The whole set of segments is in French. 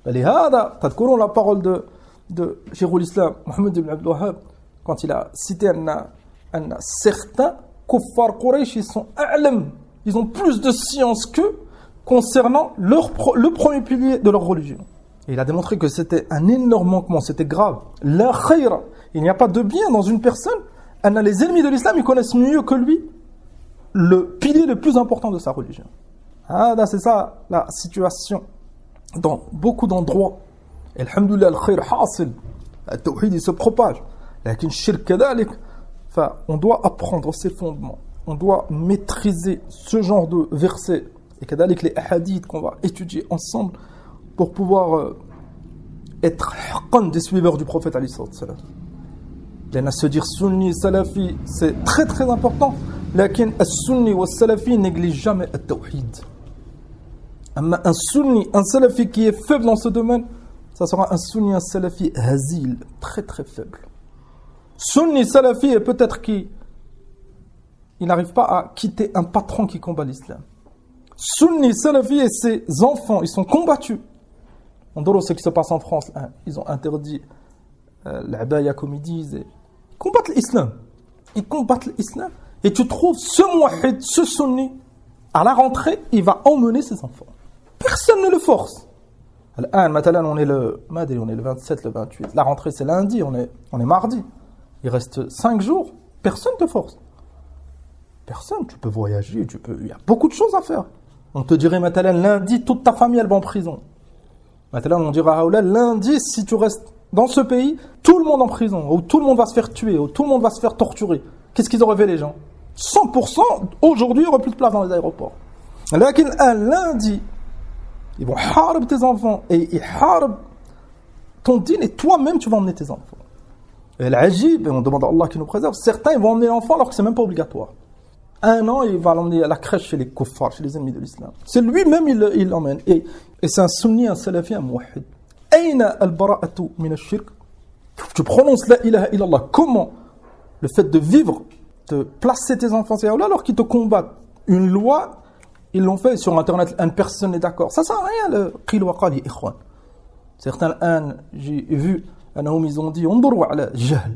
فلهذا تذكرون la parole de Cheikh l'Islam Mohammed ibn Abdul Wahhab quand il a cité certains kuffar Quraysh, ils sont a'lam, ils ont plus de science qu'eux concernant le premier pilier de leur religion. Et il a démontré que c'était un énorme manquement, c'était grave. La khayra, il n'y a pas de bien dans une personne. Les ennemis de l'islam, ils connaissent mieux que lui le pilier le plus important de sa religion. C'est ça la situation dans beaucoup d'endroits. Et alhamdoulilah, al-khayr hasil, le tawhid il se propage. Lakin shirk kadalik, on doit apprendre ces fondements. On doit maîtriser ce genre de versets. Et kadalik les hadiths qu'on va étudier ensemble pour pouvoir être des suiveurs du prophète alayhi sallam. Se dire sunni, salafi, c'est très très important. Lakin as-sunni wa salafi néglige jamais le tawhid. Un sunni, un salafi qui est faible dans ce domaine, ça sera un sunni, un salafi hazil, très très faible. Sunni, salafi, et peut-être qu'il n'arrive pas à quitter un patron qui combat l'islam. Sunni, salafi et ses enfants, ils sont combattus. On dirait ce qui se passe en France. Ils ont interdit l'abaya, comme ils disent. Ils combattent l'islam. Ils combattent l'islam. Et tu trouves ce muwahhid, ce sunni, à la rentrée, il va emmener ses enfants. Personne ne le force. Maintenant, on est le 27, le 28. La rentrée, c'est lundi, on est mardi. Il reste 5 jours. Personne ne te force. Personne. Tu peux voyager, il y a beaucoup de choses à faire. On te dirait, maintenant, lundi, toute ta famille, elle va en prison. Maintenant, on dira, lundi, si tu restes dans ce pays, tout le monde en prison, ou tout le monde va se faire tuer, ou tout le monde va se faire torturer. Qu'est-ce qu'ils auraient fait, les gens? 100%, aujourd'hui, il n'y aura plus de place dans les aéroports. Là, un lundi, ils vont harab tes enfants, et ils harab ton dîne, et toi-même, tu vas emmener tes enfants. Et l'ajib, et on demande à Allah qui nous préserve, certains, ils vont emmener l'enfant alors que c'est même pas obligatoire. 1 an, il va l'emmener à la crèche chez les kuffars, chez les ennemis de l'islam. C'est lui-même, il l'emmène. Et c'est un sunni, un salafi, un muwahhid. Aina al-bara'atu min al-shirk. Tu prononces la ilaha illallah. Comment le fait de vivre, de placer tes enfants alors qu'ils te combattent, une loi, ils l'ont fait sur internet, une personne n'est d'accord. Ça sert à rien, le qil wa qali, ikhwan. Certains, j'ai vu, ils ont dit, onduru ala jahl.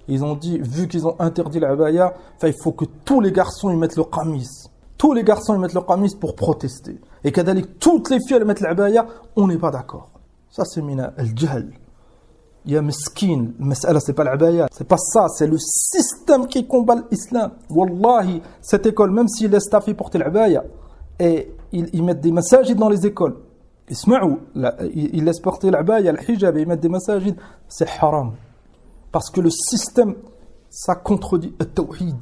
Ils ont dit, vu qu'ils ont interdit l'abaya, il faut que tous les garçons ils mettent le qamis. Tous les garçons ils mettent le qamis pour protester. Et kadalik, toutes les filles elles mettent l'abaya, on n'est pas d'accord. Ça c'est mina al-jahl. Il y a miskin, le mas'ala c'est pas l'abaya, c'est pas ça, c'est le système qui combat l'islam. Wallahi, cette école, même s'ils laissent ta fille porter l'abaya, et ils mettent des masajid dans les écoles, ils laissent porter l'abaya, le hijab, et ils mettent des masajid, c'est haram. Parce que le système, ça contredit le tawhid.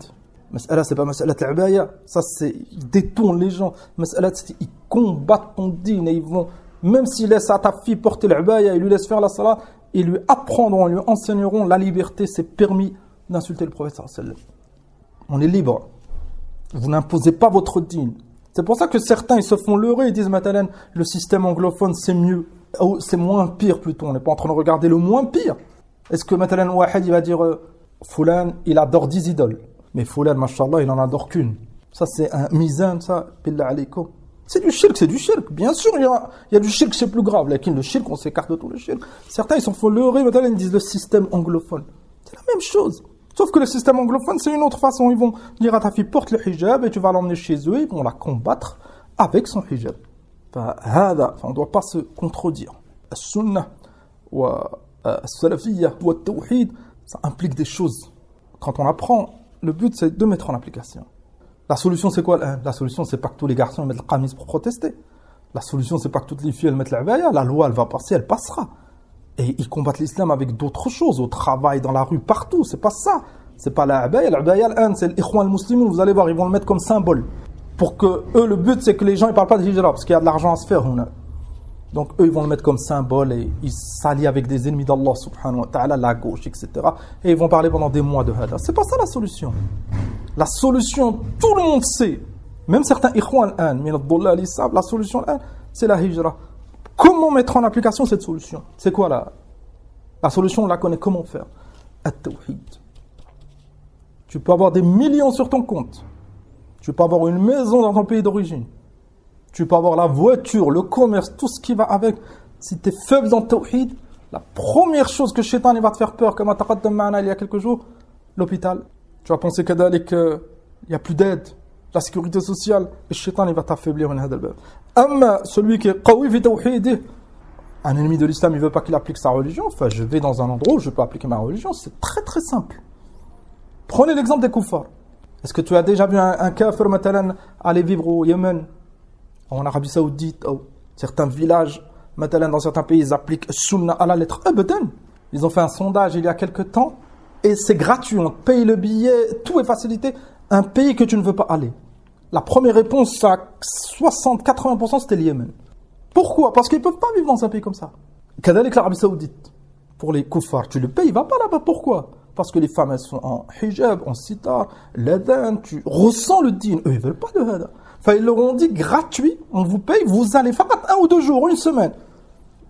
Mas'ala, c'est pas mas'ala l'abaya. Ça, c'est, ils détournent les gens. Mas'ala, c'est, ils combattent ton dîn et ils vont, même s'ils laissent à ta fille porter l'abaya, ils lui laissent faire la salat, ils lui apprendront, ils lui enseigneront la liberté, c'est permis d'insulter le prophète sallallahu alayhi wa sallam. On est libre. Vous n'imposez pas votre dîn. C'est pour ça que certains, ils se font leurrer, ils disent, Matalan, le système anglophone, c'est mieux. Oh, c'est moins pire plutôt. On n'est pas en train de regarder le moins pire. Est-ce que maintenant Wahid il va dire Fulan il adore 10 idoles, mais Fulan mashallah il en adore qu'une. Ça c'est un mizan, ça billah alaykoum. C'est du shirk. Bien sûr il y a du shirk, c'est plus grave. Lakin le shirk, on s'écarte de tout le shirk. Certains ils s'en font leurrer, maintenant ils disent le système anglophone. C'est la même chose. Sauf que le système anglophone c'est une autre façon. Ils vont dire à ta fille porte le hijab et tu vas l'emmener chez eux, ils vont la combattre avec son hijab. On ne doit pas se contredire. As-sunnah wa salafiyya ou tawhid, ça implique des choses. Quand on apprend, le but c'est de mettre en application. La solution c'est quoi? La solution c'est pas que tous les garçons mettent le qamis pour protester. La solution c'est pas que toutes les filles elles mettent l'abaya. La loi elle va passer, elle passera. Et ils combattent l'islam avec d'autres choses, au travail, dans la rue, partout. C'est pas ça. C'est pas l'abaya. L'abaya, c'est l'ikhwan al-muslimin. Vous allez voir, ils vont le mettre comme symbole. Pour que eux, le but c'est que les gens ils parlent pas de hijra parce qu'il y a de l'argent à se faire. Donc eux ils vont le mettre comme symbole et ils s'allient avec des ennemis d'Allah subhanahu wa ta'ala, la gauche, etc. Et ils vont parler pendant des mois de hada. C'est pas ça la solution. La solution, tout le monde sait, même certains ikhwan la solution c'est la hijra. Comment mettre en application cette solution? C'est quoi la solution? On la connaît, comment faire? At-tawhid. Tu peux avoir des millions sur ton compte. Tu peux avoir une maison dans ton pays d'origine. Tu peux avoir la voiture, le commerce, tout ce qui va avec. Si tu es faible dans le tawhid, la première chose que Shaitan va te faire peur, comme taqaddam ma'ana il y a quelques jours, l'hôpital. Tu vas penser qu'il n'y a plus d'aide, la sécurité sociale, et Shaitan il va t'affaiblir. Celui qui est qawi fi tawhid, un ennemi de l'islam, il ne veut pas qu'il applique sa religion. Enfin, je vais dans un endroit où je peux appliquer ma religion. C'est très très simple. Prenez l'exemple des kuffars. Est-ce que tu as déjà vu un kafir matalan, aller vivre au Yémen, en Arabie Saoudite, ou certains villages, matalan, dans certains pays, ils appliquent sunna à la lettre Abadan. Ils ont fait un sondage il y a quelques temps, et c'est gratuit, on paye le billet, tout est facilité. Un pays que tu ne veux pas aller. La première réponse à 60-80%, c'était le Yémen. Pourquoi? Parce qu'ils ne peuvent pas vivre dans un pays comme ça. Kadalik l'Arabie Saoudite, pour les kuffars, tu le payes, il ne va pas là-bas. Pourquoi? Parce que les femmes, elles sont en hijab, en sitar, l'adhan, tu ressens le din. Eux, ils ne veulent pas de hada. Enfin, ils leur ont dit gratuit, on vous paye, vous allez faire 1 ou 2 jours, une semaine.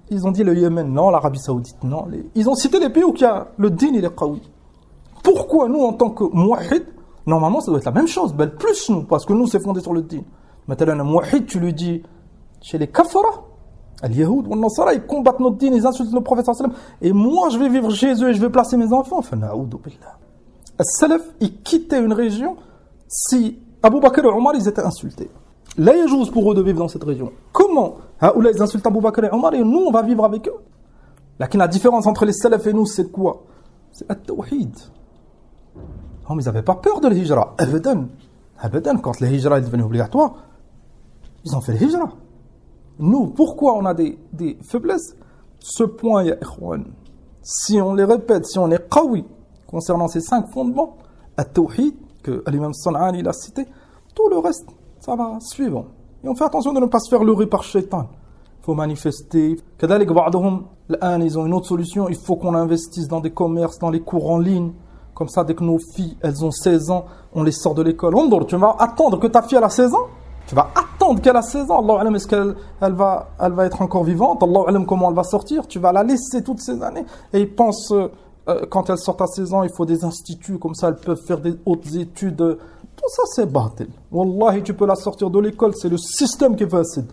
Ils ont dit le Yémen, non, l'Arabie Saoudite, non. Ils ont cité les pays où il y a le din, il est qawi. Pourquoi nous, en tant que muwahid, normalement, ça doit être la même chose, ben, plus nous, parce que nous, c'est fondé sur le din. Maintenant, un muwahid, tu lui dis, chez les kafara, les Yahoud ou les Nasara, ils combattent notre din, ils insultent le prophète sallallahu alayhi wa sallam, et moi je vais vivre chez eux et je vais placer mes enfants. Enfin, na'oudou billah. As-salaf, ils quittaient une région si Abu Bakr et Omar, ils étaient insultés. Là, il y a chose pour eux de vivre dans cette région. Comment? Là, ils insultent Abu Bakr et Omar et nous, on va vivre avec eux. La différence entre les salaf et nous, c'est quoi? C'est at-tawhid. Oh, mais ils n'avaient pas peur de l'hijra. Abadan. Quand le hijra est devenu obligatoire, ils ont fait le hijra. Nous, pourquoi on a des faiblesses? Ce point, ya ikhwan, si on les répète, si on est qawi concernant ces 5 fondements, at-tawhid, que l'imam San'ani il a cité, tout le reste, ça va suivre. Et on fait attention de ne pas se faire leurrer par shaitan. Il faut manifester. Kadalik ba'dahum, ils ont une autre solution, il faut qu'on investisse dans des commerces, dans les cours en ligne. Comme ça, dès que nos filles, elles ont 16 ans, on les sort de l'école. Tu vas attendre que ta fille elle a 16 ans? Tu vas attendre qu'elle a 16 ans. Allah alam, est-ce qu'elle va être encore vivante? Allah alam, comment elle va sortir? Tu vas la laisser toutes ces années. Et ils pensent, quand elle sort à 16 ans, il faut des instituts, comme ça elles peuvent faire des hautes études. Tout ça, c'est batil. Wallahi, tu peux la sortir de l'école, c'est le système qui est facile.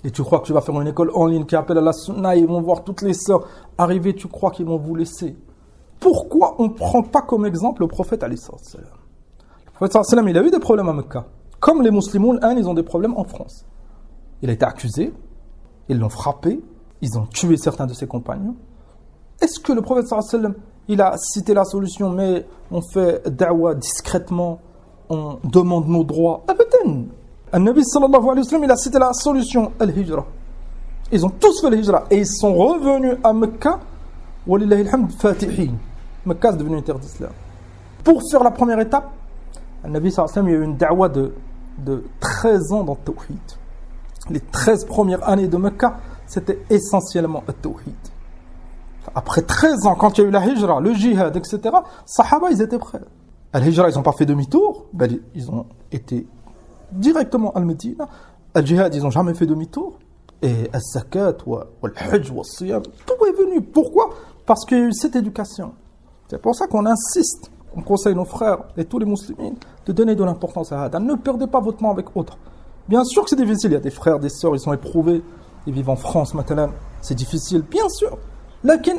Et tu crois que tu vas faire une école en ligne qui appelle à la sunna, ils vont voir toutes les sœurs arriver, tu crois qu'ils vont vous laisser. Pourquoi on ne prend pas comme exemple le prophète alayhi salam? Le prophète alayhi salam, il a eu des problèmes à Mecca. Comme les musulmans, ils ont des problèmes en France. Il a été accusé, ils l'ont frappé, ils ont tué certains de ses compagnons. Est-ce que le prophète sallallahu alayhi wa sallam, il a cité la solution, mais on fait da'wa discrètement, on demande nos droits? Abadan. An-Nabi sallallahu alayhi wa sallam, il a cité la solution, al-hijra. Ils ont tous fait l'hijra et ils sont revenus à Mecca, walillahi alhamd, fatihin. Mecca est devenu une terre d'islam. Pour faire la première étape, An-Nabi sallallahu alayhi wa sallam, il y a eu une da'wa de 13 ans dans le tawhid. Les 13 premières années de Mecca, c'était essentiellement le tawhid. Après 13 ans, quand il y a eu la hijra, le jihad, etc., Sahaba, ils étaient prêts. À la hijra, ils n'ont pas fait demi-tour, ils ont été directement à Médina. Al jihad, ils n'ont jamais fait demi-tour. Et al-zakat, al-hajj, al-siyam, tout est venu. Pourquoi? Parce qu'il y a eu cette éducation. C'est pour ça qu'on insiste. On conseille nos frères et tous les musulmans de donner de l'importance à Hada. Ne perdez pas votre temps avec autres. Bien sûr que c'est difficile. Il y a des frères, des sœurs, ils sont éprouvés. Ils vivent en France maintenant. C'est difficile, bien sûr. Lakin,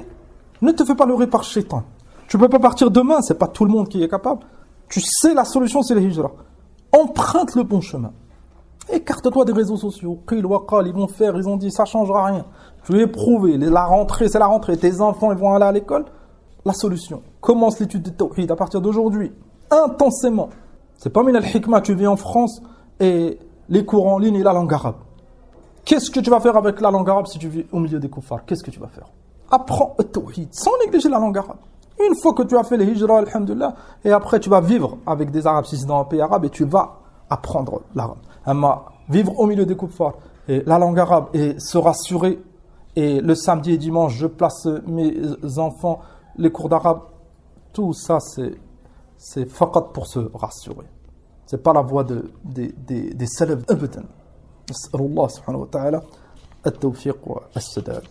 ne te fais pas leurrer par shaitan. Tu ne peux pas partir demain. C'est pas tout le monde qui est capable. Tu sais, la solution, c'est le hijra. Emprunte le bon chemin. Écarte-toi des réseaux sociaux. Qil wa qal, ils vont faire, ils ont dit, ça ne changera rien. Tu es éprouvé. La rentrée, c'est la rentrée. Tes enfants, ils vont aller à l'école. La solution, commence l'étude de tawhid à partir d'aujourd'hui, intensément. C'est pas min al-hikmah, tu vis en France et les cours en ligne et la langue arabe. Qu'est-ce que tu vas faire avec la langue arabe si tu vis au milieu des kuffars? Qu'est-ce que tu vas faire? Apprends le tawhid, sans négliger la langue arabe. Une fois que tu as fait les hijra, alhamdulillah, et après tu vas vivre avec des arabes si c'est dans un pays arabe et tu vas apprendre l'arabe. Amma, vivre au milieu des kuffars et la langue arabe et se rassurer, et le samedi et dimanche, je place mes enfants les cours d'arabe, tout ça c'est faqat pour se rassurer. C'est pas la voie des salaf abadan. Nas'alullah subhanahu wa ta'ala at-tawfiq wa as-sadad.